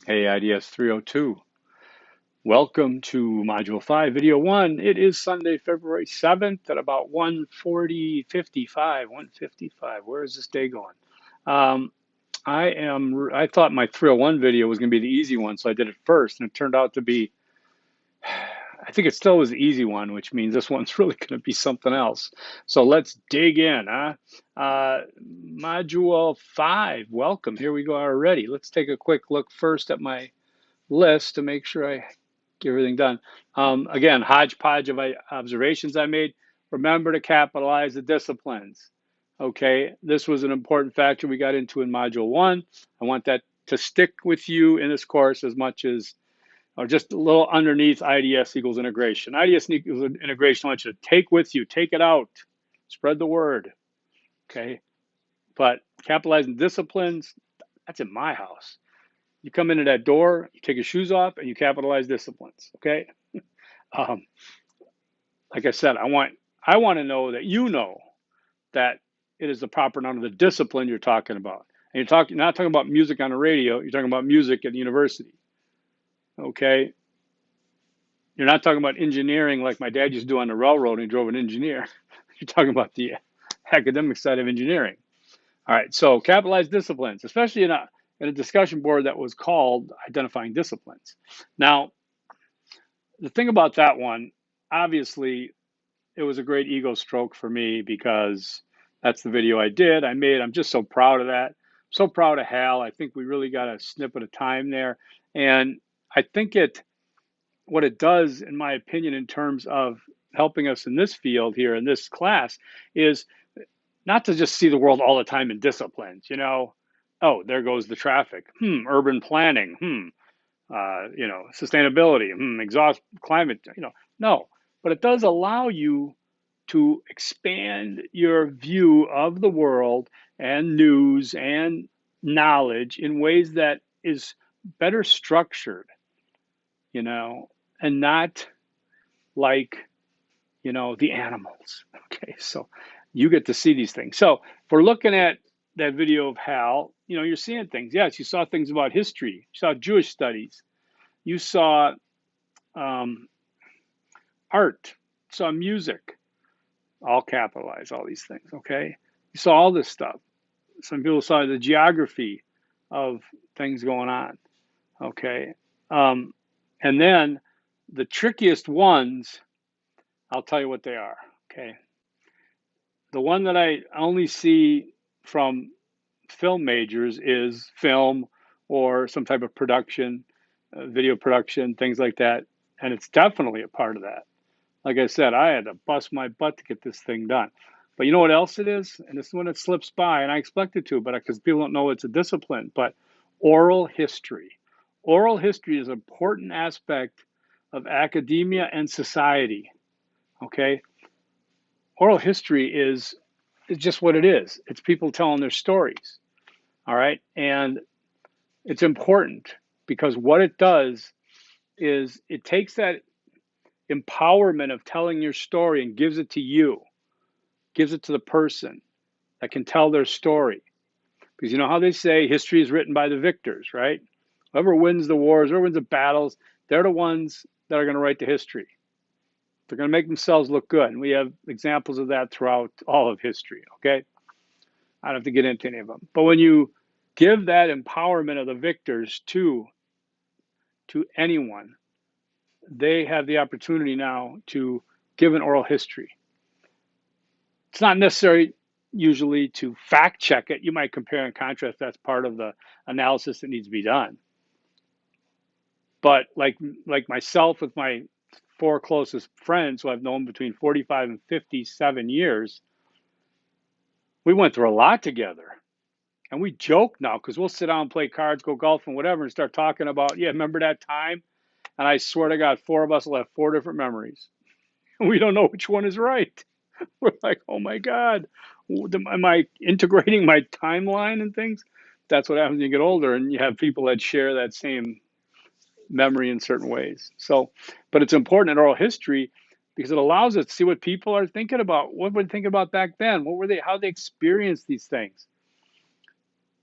Hey, IDS 302. Welcome to Module 5, Video 1. It is Sunday, February 7th at about 1:55. Where is this day going? Um, I thought my 301 video was going to be the easy one, so I did it first, and it turned out to be, I think it still was the easy one, which means this one's really going to be something else. So let's dig in, huh? Module 5, welcome. Here we go already. Let's take a quick look first at my list to make sure I get everything done. Again, hodgepodge of observations I made. Remember to capitalize the disciplines. Okay, this was an important factor we got into in Module 1. I want that to stick with you in this course as much as, or just a little underneath IDS equals integration. IDS equals integration, I want you to take with you, take it out, spread the word. Okay, but capitalizing disciplines, that's in my house. You come into that door, you take your shoes off, and you capitalize disciplines. Okay. Um, like I said, I want to know that you know that it is the proper noun of the discipline you're talking about. And you're not talking about music on the radio. You're talking about music at the university. Okay. You're not talking about engineering like my dad used to do on the railroad and he drove an engineer. You're talking about the academic side of engineering. All right. So capitalize disciplines, especially in a discussion board that was called identifying disciplines. Now, the thing about that one, obviously, it was a great ego stroke for me because that's the video I did. I made. I'm just so proud of that. So proud of Hal. I think we really got a snippet of time there, and I think what it does, in my opinion, in terms of helping us in this field here in this class, is not to just see the world all the time in disciplines. Oh, there goes the traffic. Urban planning. Sustainability, exhaust climate, no, but it does allow you to expand your view of the world and news and knowledge in ways that is better structured, you know, and not like, the animals. Okay, so you get to see these things. So if we're looking at that video of Hal, you're seeing things. Yes, you saw things about history, you saw Jewish studies, you saw um, art, saw music, all capitalized, all these things, okay? You saw all this stuff. Some people saw the geography of things going on, okay? Um, and then the trickiest ones, I'll tell you what they are, okay? The one that I only see from film majors is film or some type of production, video production, things like that. And it's definitely a part of that. Like I said, I had to bust my butt to get this thing done. But you know what else it is? And this is when it slips by, and I expect it to, but because people don't know it's a discipline, but oral history. Oral history is an important aspect of academia and society. Okay? Oral history is just what it is. It's people telling their stories. All right? And it's important because what it does is it takes that empowerment of telling your story and gives it to you, gives it to the person that can tell their story. Because you know how they say history is written by the victors, right? Whoever wins the wars, whoever wins the battles, they're the ones that are going to write the history. They're going to make themselves look good. And we have examples of that throughout all of history, okay? I don't have to get into any of them. But when you give that empowerment of the victors to anyone, they have the opportunity now to give an oral history. It's not necessary usually to fact check it. You might compare and contrast. That's part of the analysis that needs to be done. But like myself with my four closest friends who I've known between 45 and 57 years, we went through a lot together. And we joke now because we'll sit down and play cards, go golfing, whatever, and start talking about, yeah, remember that time? And I swear to God, four of us will have four different memories. We don't know which one is right. We're like, oh my God, am I integrating my timeline and things? That's what happens when you get older and you have people that share that same memory in certain ways. So, but it's important in oral history because it allows us to see what people are thinking about. What were they thinking about back then? How they experienced these things?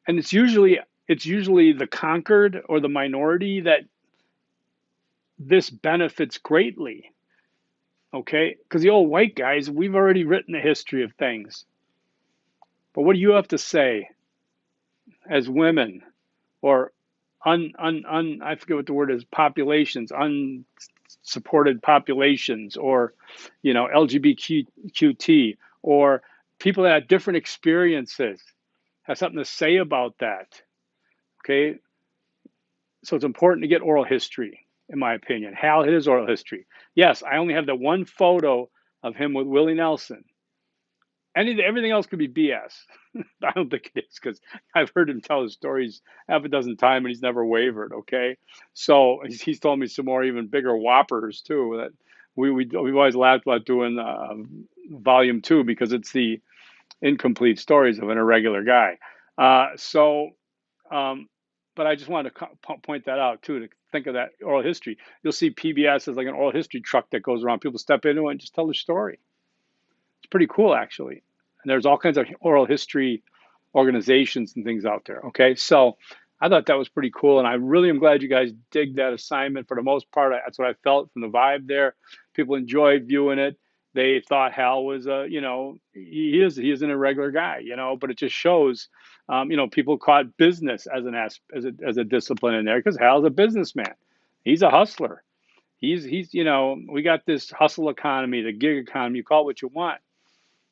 And it's usually it's usually the conquered or the minority that this benefits greatly. Okay, because the old white guys, we've already written the history of things. But what do you have to say as women or I forget what the word is, populations, unsupported populations, or LGBTQT, or people that have different experiences have something to say about that. Okay, so it's important to get oral history, in my opinion. Hal hit his oral history. Yes, I only have the one photo of him with Willie Nelson. Everything else could be BS. I don't think it is, because I've heard him tell his stories half a dozen times and he's never wavered. Okay, so he's told me some more even bigger whoppers too. That we've always laughed about doing volume 2, because it's the incomplete stories of an irregular guy. Um, but I just wanted to point that out too, to think of that oral history. You'll see PBS as like an oral history truck that goes around. People step into it and just tell their story. It's pretty cool, actually. And there's all kinds of oral history organizations and things out there. Okay, so I thought that was pretty cool, and I really am glad you guys dig that assignment. For the most part, that's what I felt from the vibe there. People enjoyed viewing it. They thought Hal was he is an irregular guy, but it just shows, people caught business as a discipline in there, because Hal's a businessman. He's a hustler. He's we got this hustle economy, the gig economy. You call it what you want.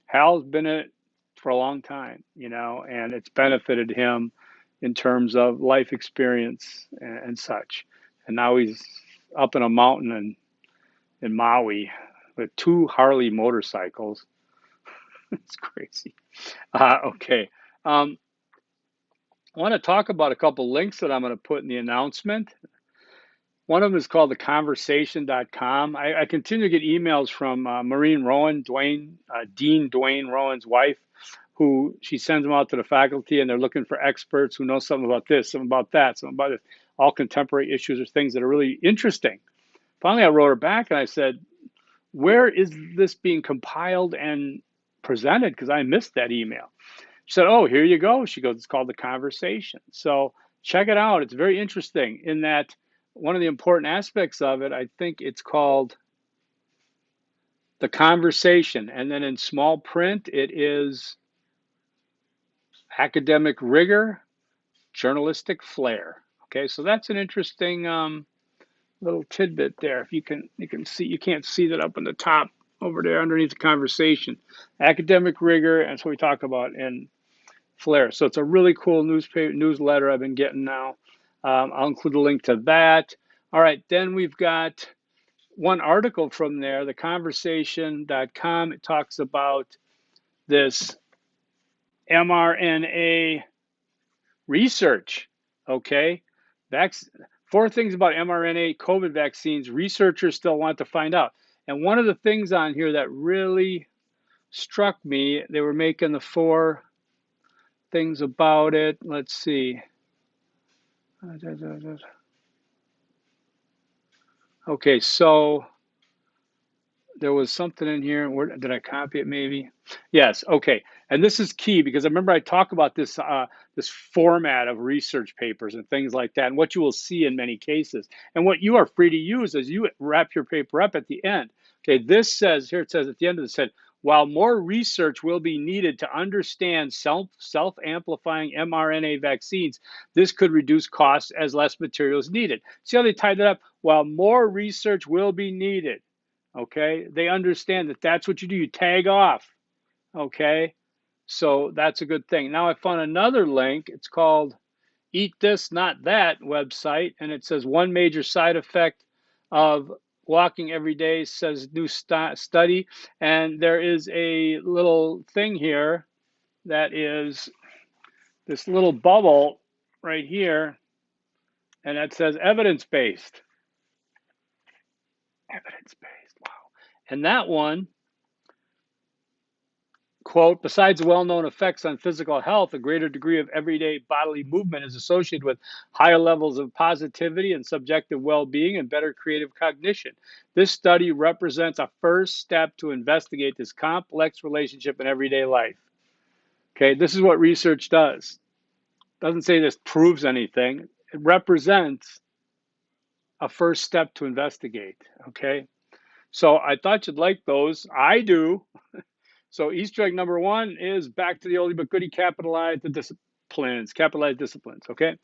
Hal's been in it for a long time, and it's benefited him in terms of life experience and such. And now he's up in a mountain in Maui with 2 Harley motorcycles. It's crazy. Okay. I want to talk about a couple links that I'm going to put in the announcement. One of them is called theconversation.com. I continue to get emails from Maureen Rowan, Dean Dwayne Rowan's wife, who she sends them out to the faculty, and they're looking for experts who know something about this, something about that, something about it, all contemporary issues or things that are really interesting. Finally, I wrote her back and I said, where is this being compiled and presented? Because I missed that email. She said, oh, here you go. She goes, it's called The Conversation. So check it out. It's very interesting in that one of the important aspects of it, I think it's called The Conversation. And then in small print, it is academic rigor, journalistic flair. Okay, so that's an interesting little tidbit there. If you can see, you can't see that up in the top over there underneath The Conversation. Academic rigor, and that's what we talk about in flair. So it's a really cool newsletter I've been getting now. I'll include a link to that. All right, then we've got one article from there, theconversation.com. It talks about this mRNA research. Okay, 4 things about mRNA COVID vaccines researchers still want to find out. And one of the things on here that really struck me, they were making the 4 things about it. Let's see. Okay, so there was something in here. Where did I copy it? Maybe. Yes. Okay. And this is key, because I remember I talk about this this format of research papers and things like that, and what you will see in many cases, and what you are free to use as you wrap your paper up at the end. Okay. This says here. It says at the end of this, while more research will be needed to understand self-amplifying mRNA vaccines, this could reduce costs as less material is needed. See how they tied that up? While more research will be needed. Okay, they understand that that's what you do. You tag off. Okay, so that's a good thing. Now I found another link. It's called Eat This, Not That website, and it says one major side effect of walking every day, says new study. And there is a little thing here that is this little bubble right here, and that says evidence-based. Evidence-based, wow. And that one, quote, besides the well-known effects on physical health, a greater degree of everyday bodily movement is associated with higher levels of positivity and subjective well-being and better creative cognition. This study represents a first step to investigate this complex relationship in everyday life. Okay, this is what research does. Doesn't say this proves anything. It represents a first step to investigate. Okay. So I thought you'd like those. I do. So Easter egg number one is back to the oldie but goodie, capitalize the disciplines. Capitalize disciplines. Okay.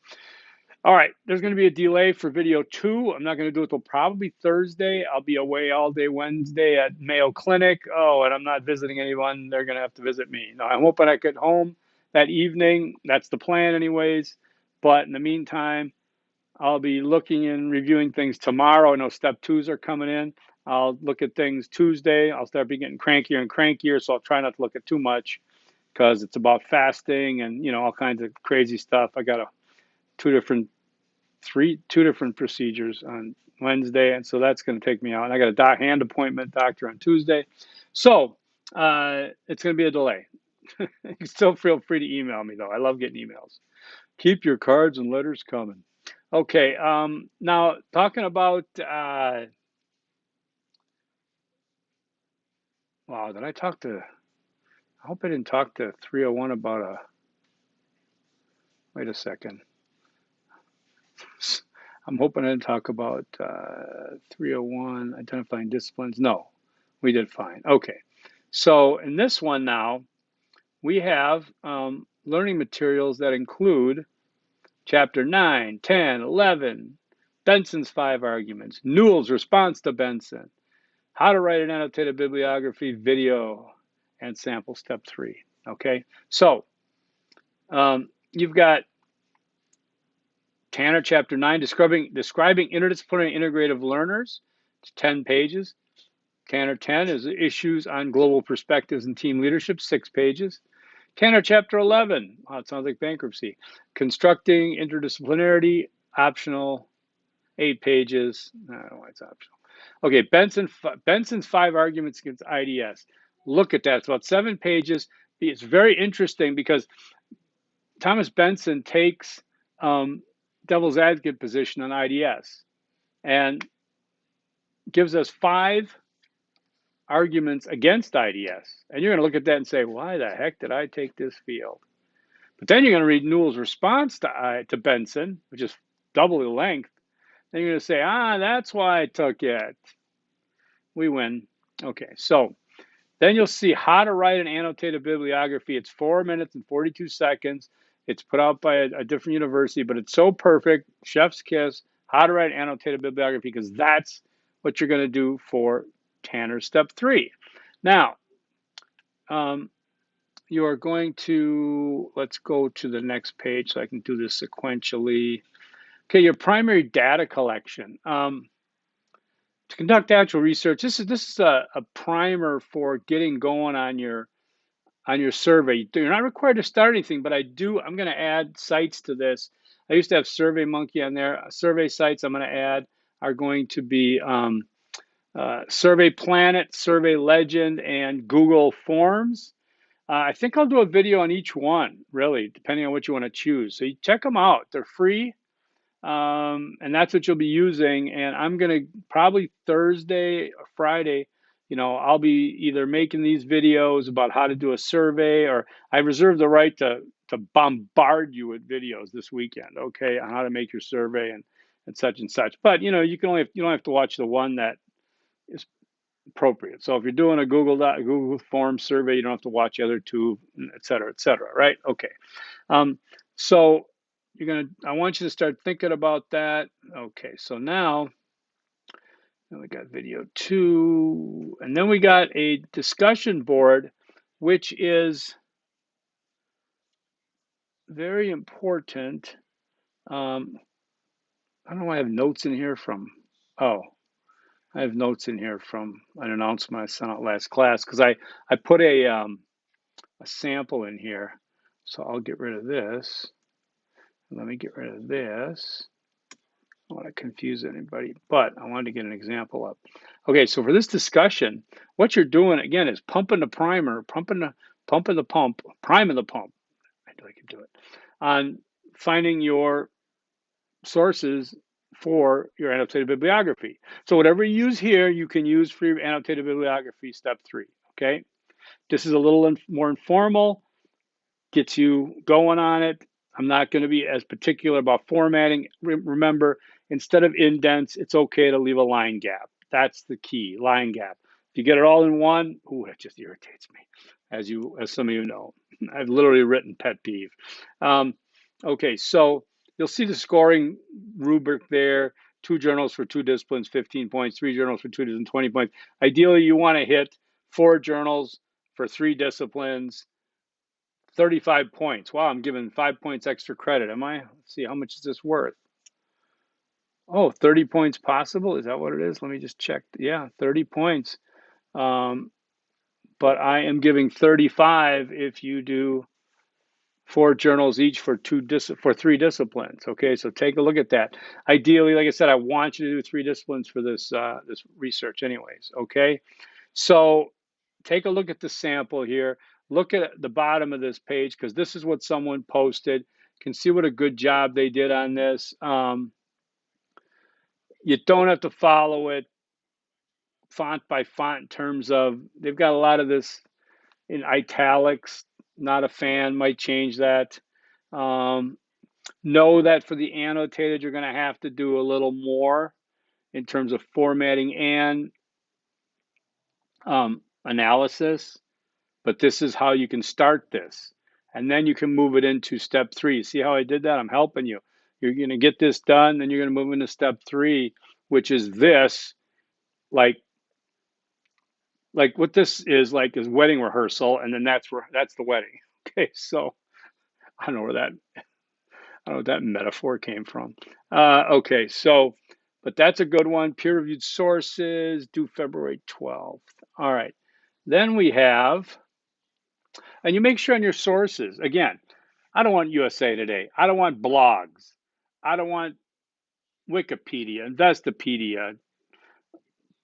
All right, there's going to be a delay for video two. I'm not going to do it till probably Thursday. I'll be away all day Wednesday at Mayo Clinic. Oh, and I'm not visiting anyone. They're going to have to visit me. No, I'm hoping I get home that evening. That's the plan, anyways. But in the meantime, I'll be looking and reviewing things tomorrow. I know step twos are coming in. I'll look at things Tuesday. I'll start be getting crankier and crankier, so I'll try not to look at too much because it's about fasting and all kinds of crazy stuff. I got a two different procedures on Wednesday, and so that's going to take me out. And I got a hand appointment doctor on Tuesday, so it's going to be a delay. You still feel free to email me though. I love getting emails. Keep your cards and letters coming. Okay, now talking about wow, did I talk to? I hope I didn't talk to 301 about a. Wait a second. I'm hoping I didn't talk about 301, identifying disciplines. No, we did fine. Okay. So in this one now, we have learning materials that include chapter 9, 10, 11, Benson's 5 arguments, Newell's response to Benson, how to write an annotated bibliography, video, and sample step 3. Okay. So you've got Tanner, chapter 9, describing interdisciplinary integrative learners. It's 10 pages. Tanner 10 is issues on global perspectives and team leadership, 6 pages. Tanner, chapter 11, oh, it sounds like bankruptcy. Constructing interdisciplinarity, optional, 8 pages. I don't know why it's optional. Okay, Benson's 5 arguments against IDS. Look at that. It's about 7 pages. It's very interesting because Thomas Benson takes devil's advocate position on IDS and gives us 5 arguments against IDS. And you're going to look at that and say, why the heck did I take this field? But then you're going to read Newell's response to Benson, which is double the length. Then you're going to say, that's why I took it. We win. Okay, so then you'll see how to write an annotated bibliography. It's 4 minutes and 42 seconds. It's put out by a different university, but it's so perfect. Chef's kiss, how to write annotated bibliography, because that's what you're going to do for Tanner step 3. Now, you are going to, let's go to the next page so I can do this sequentially. Okay, your primary data collection. To conduct actual research, this is a primer for getting going on your survey. You're not required to start anything, but I'm going to add sites to this. I used to have SurveyMonkey on there. Survey sites I'm going to add are going to be Survey Planet, Survey Legend, and Google Forms. I think I'll do a video on each one, really, depending on what you want to choose. So you check them out. They're free, and that's what you'll be using. And I'm going to probably Thursday or Friday, I'll be either making these videos about how to do a survey, or I reserve the right to bombard you with videos this weekend, okay, on how to make your survey and such and such. But you don't have to watch the one that is appropriate. So if you're doing a Google Form survey, you don't have to watch the other two, et cetera, right? Okay. So I want you to start thinking about that. Okay, so now we got video 2, and then we got a discussion board, which is very important. I don't know why I have notes in here from, I have notes in here from an announcement I sent out last class, because I put a sample in here. So I'll get rid of this. Let me get rid of this. I don't want to confuse anybody, but I wanted to get an example up. Okay, so for this discussion, what you're doing again is pumping the primer, priming the pump. I know I can do it. On finding your sources for your annotated bibliography. So whatever you use here, you can use for your annotated bibliography step 3. Okay, this is a little more informal, gets you going on it. I'm not going to be as particular about formatting. Remember, instead of indents, it's okay to leave a line gap. That's the key, line gap. If you get it all in one, ooh, it just irritates me, as some of you know. I've literally written pet peeve. Um, okay, so you'll see the scoring rubric there. 2 journals for 2 disciplines, 15 points. 3 journals for 2 disciplines, 20 points. Ideally, you want to hit 4 journals for 3 disciplines, 35 points. Wow, I'm giving 5 points extra credit. Am I? Let's see, how much is this worth? Oh, 30 points possible? Is that what it is? Let me just check. Yeah, 30 points. Um, but I am giving 35 if you do 4 journals each for 3 disciplines. Okay, so take a look at that. Ideally, like I said, I want you to do 3 disciplines for this research, anyways. Okay, so take a look at the sample here. Look at the bottom of this page because this is what someone posted. You can see what a good job they did on this. You don't have to follow it font by font in terms of they've got a lot of this in italics. Not a fan, might change that. Um, know that for the annotated, you're going to have to do a little more in terms of formatting and analysis. But this is how you can start this. And then you can move it into step 3. See how I did that? I'm helping you. You're going to get this done, then you're going to move into step 3, which is this, like what this is like is wedding rehearsal, and then that's the wedding. Okay, so I don't know where that I don't know what that metaphor came from. Okay, so but that's a good one. Peer-reviewed sources due February 12th. All right. Then we have, and you make sure on your sources, again, I don't want USA Today. I don't want blogs. I don't want Wikipedia, Investopedia,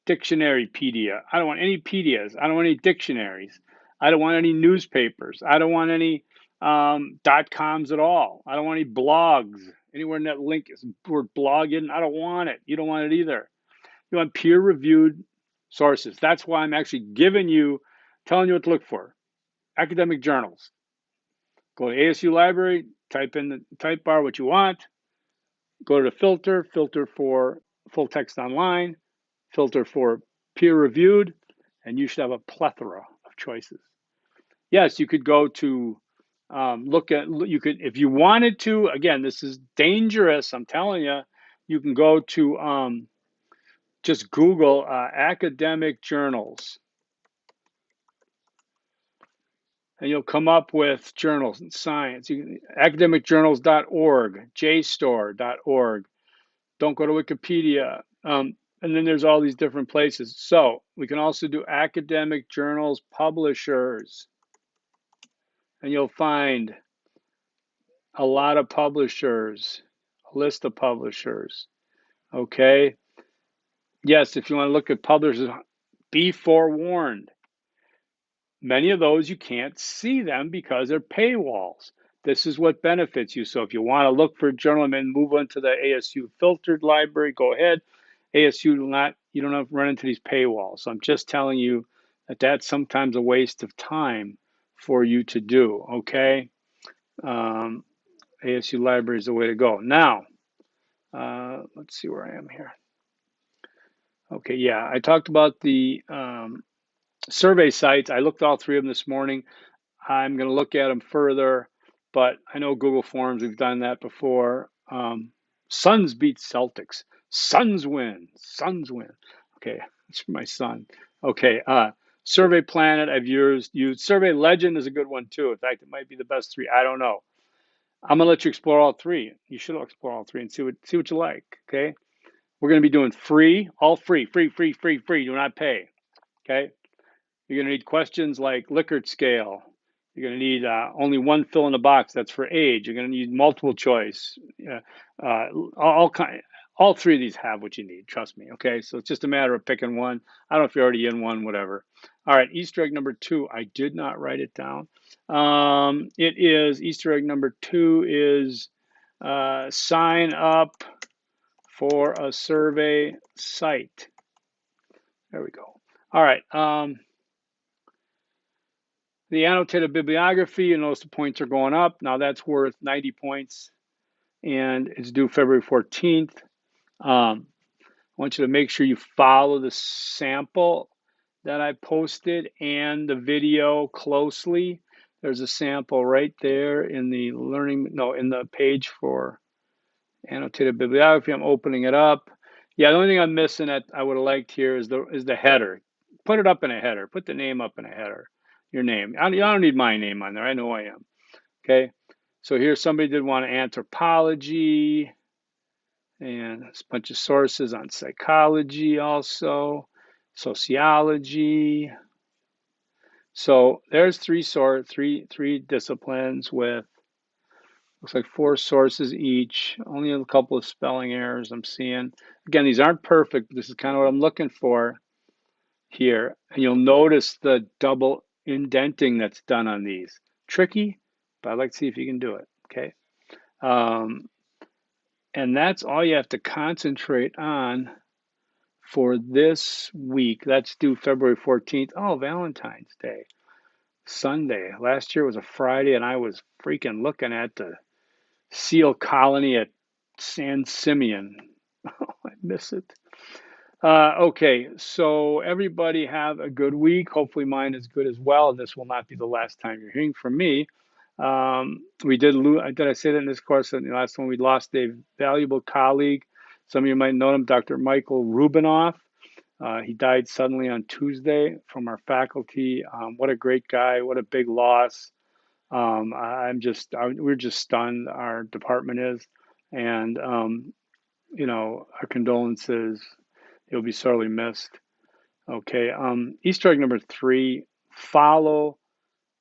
Dictionarypedia. I don't want any pedias. I don't want any dictionaries. I don't want any newspapers. I don't want any .coms at all. I don't want any blogs. Anywhere in that link is word blog in. I don't want it. You don't want it either. You want peer-reviewed sources. That's why I'm actually telling you what to look for. Academic journals. Go to ASU Library, type in the type bar what you want, go to the filter for full text online, filter for peer reviewed, and you should have a plethora of choices. Yes, you could go to you could, if you wanted to, again, this is dangerous, I'm telling you, you can go to just Google academic journals, and you'll come up with journals in science. Academicjournals.org, JSTOR.org. Don't go to Wikipedia. And then there's all these different places. So we can also do academic journals publishers, and you'll find a lot of publishers, a list of publishers. Okay. Yes, if you want to look at publishers, be forewarned. Many of those you can't see them because they're paywalls. This is what benefits you. So if you want to look for a journal and move on to the ASU filtered library, go ahead. ASU you don't have to run into these paywalls. So I'm just telling you that that's sometimes a waste of time for you to do. Okay, ASU library is the way to go. Now, let's see where I am here. Okay, yeah, I talked about the survey sites. I looked at all 3 of them this morning. I'm going to look at them further, but I know Google Forms, we've done that before. Suns beat Celtics. Suns win. Suns win. Okay, it's for my son. Okay, Survey Planet, I've used. Survey Legend is a good one too. In fact, it might be the best 3. I don't know. I'm gonna let you explore all 3. You should explore all 3 and see what you like. Okay, we're gonna be doing free, all free, free, free, free, free. Do not pay. Okay, you're going to need questions like Likert scale. You're going to need only one fill in the box. That's for age. You're going to need multiple choice. All 3 of these have what you need. Trust me. Okay, so it's just a matter of picking one. I don't know if you're already in one. Whatever. All right. Easter egg number 2. I did not write it down. It is Easter egg number 2 is sign up for a survey site. There we go. All right. The annotated bibliography, you notice the points are going up. Now that's worth 90 points and it's due February 14th. I want you to make sure you follow the sample that I posted and the video closely. There's a sample right there in the in the page for annotated bibliography. I'm opening it up. Yeah, the only thing I'm missing that I would have liked here is the header. Put it up in a header. Put the name up in a header. Your name. I don't need my name on there. I know I am. Okay. So here somebody did want anthropology and a bunch of sources on psychology also, sociology. So there's three disciplines with looks like four sources each. Only a couple of spelling errors I'm seeing. Again, these aren't perfect, but this is kind of what I'm looking for here. And you'll notice the double indenting that's done on these. Tricky, but I'd like to see if you can do it. Okay. Um, and that's all you have to concentrate on for this week. That's due February 14th. Oh, Valentine's Day, Sunday. Last year was a Friday, and I was freaking looking at the seal colony at San Simeon. Oh, I miss it. Okay, so everybody have a good week. Hopefully, mine is good as well. And this will not be the last time you're hearing from me. We did lose, did I say that in this course? In the last one, we lost a valuable colleague. Some of you might know him, Dr. Michael Rubinoff. He died suddenly on Tuesday from our faculty. What a great guy. What a big loss. We're just stunned. Our department is. And, our condolences. He'll be sorely missed. Okay. Easter egg number 3, follow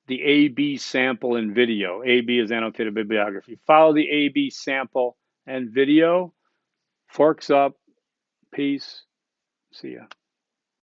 the AB sample and video. AB is annotated bibliography. Follow the AB sample and video. Forks up. Peace. See ya.